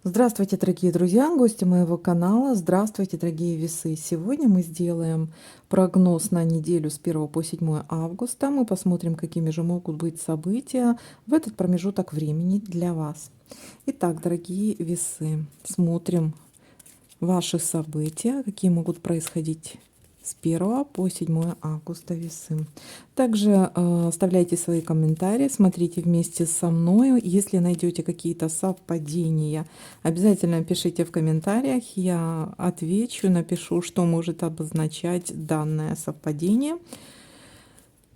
Здравствуйте, дорогие друзья, гости моего канала. Здравствуйте, дорогие весы. Сегодня мы сделаем прогноз на неделю с 1 по 7 августа. Мы посмотрим, какими же могут быть события в этот промежуток времени для вас. Итак, дорогие весы, смотрим ваши события, какие могут происходить с 1 по 7 августа, весы. Также оставляйте свои комментарии, смотрите вместе со мной. Если найдете какие-то совпадения, обязательно пишите в комментариях, я отвечу, напишу, что может обозначать данное совпадение.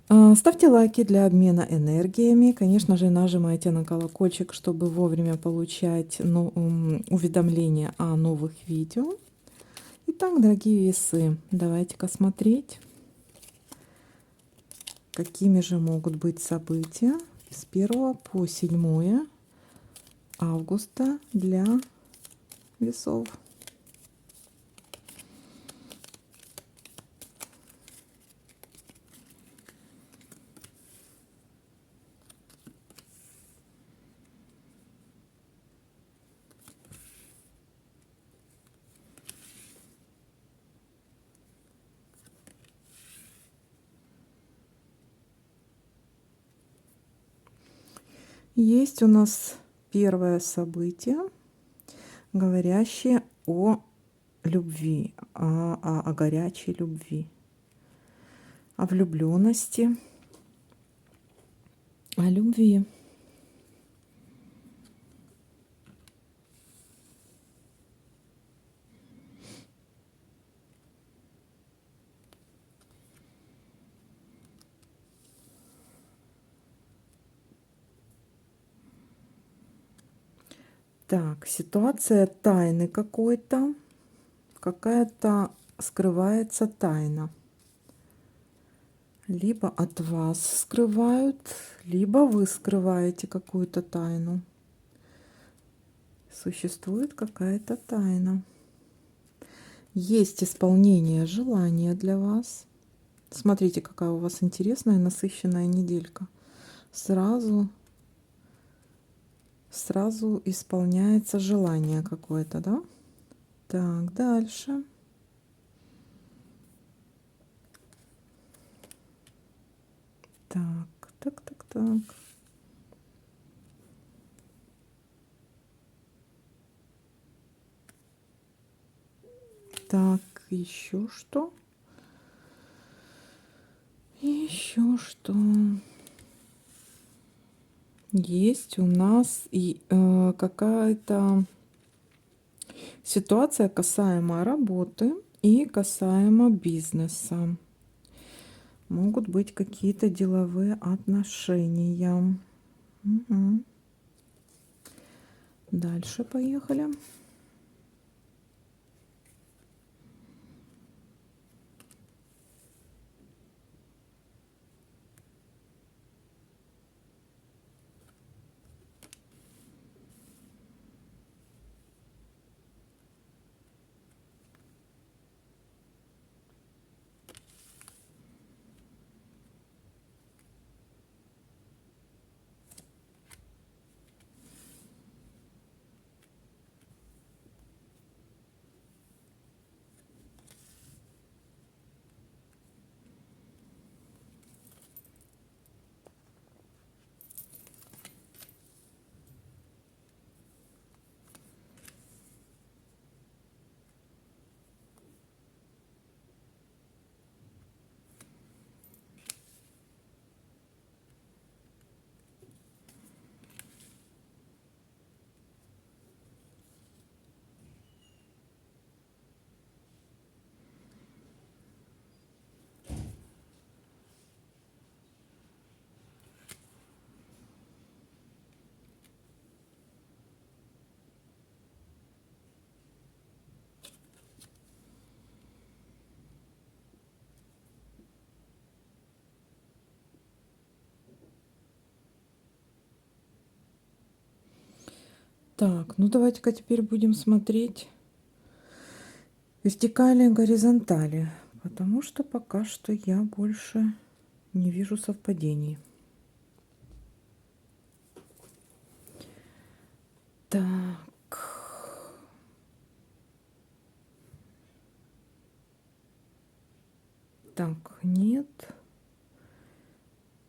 Ставьте лайки для обмена энергиями. Конечно же, нажимайте на колокольчик, чтобы вовремя получать уведомления о новых видео. Итак, дорогие весы, давайте-ка смотреть, какими же могут быть события с 1 по 7 августа для весов. Есть у нас первое событие, говорящее о любви, о горячей любви, о влюбленности, о любви. Так, ситуация тайны какой-то, какая-то скрывается тайна. Либо от вас скрывают, либо вы скрываете какую-то тайну. Существует какая-то тайна. Есть исполнение желания для вас. Смотрите, какая у вас интересная, насыщенная неделька. Сразу исполняется желание какое-то, да? Так, дальше. Так. Так, еще что? Еще что? Есть у нас и какая-то ситуация касаемо работы и касаемо бизнеса. Могут быть какие-то деловые отношения. Угу. Дальше поехали. Так, ну давайте-ка теперь будем смотреть вертикали и горизонтали, потому что пока что я больше не вижу совпадений. Так, Так, нет.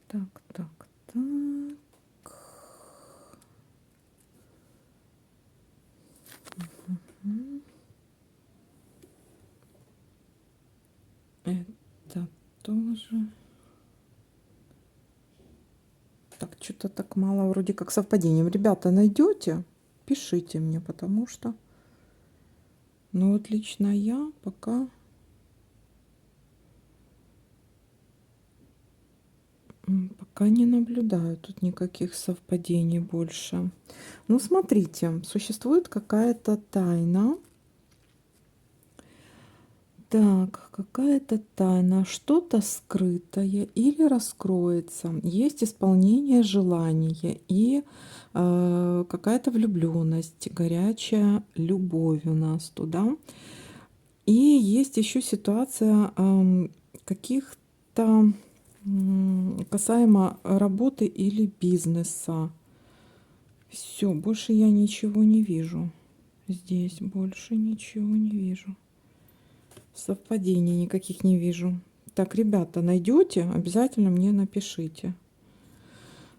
Так, так, так. Мгм. Это тоже. Так, что-то так мало, вроде как совпадением. Ребята, найдете? Пишите мне, потому что... Ну вот лично я пока... Пока не наблюдаю тут никаких совпадений больше. Ну, смотрите, существует какая-то тайна. Так, какая-то тайна, что-то скрытое или раскроется. Есть исполнение желания и какая-то влюбленность, горячая любовь у нас туда. И есть еще ситуация каких-то касаемо работы или бизнеса. Все, больше я ничего не вижу. Здесь больше ничего не вижу. Совпадений никаких не вижу. Так, ребята, найдете, обязательно мне напишите.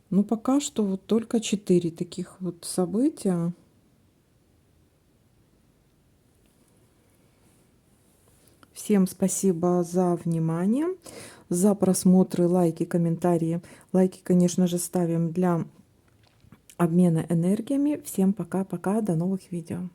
Ну, пока что вот только 4 таких вот события. Всем спасибо за внимание, за просмотры, лайки, комментарии. Лайки, конечно же, ставим для обмена энергиями. Всем пока-пока, до новых видео.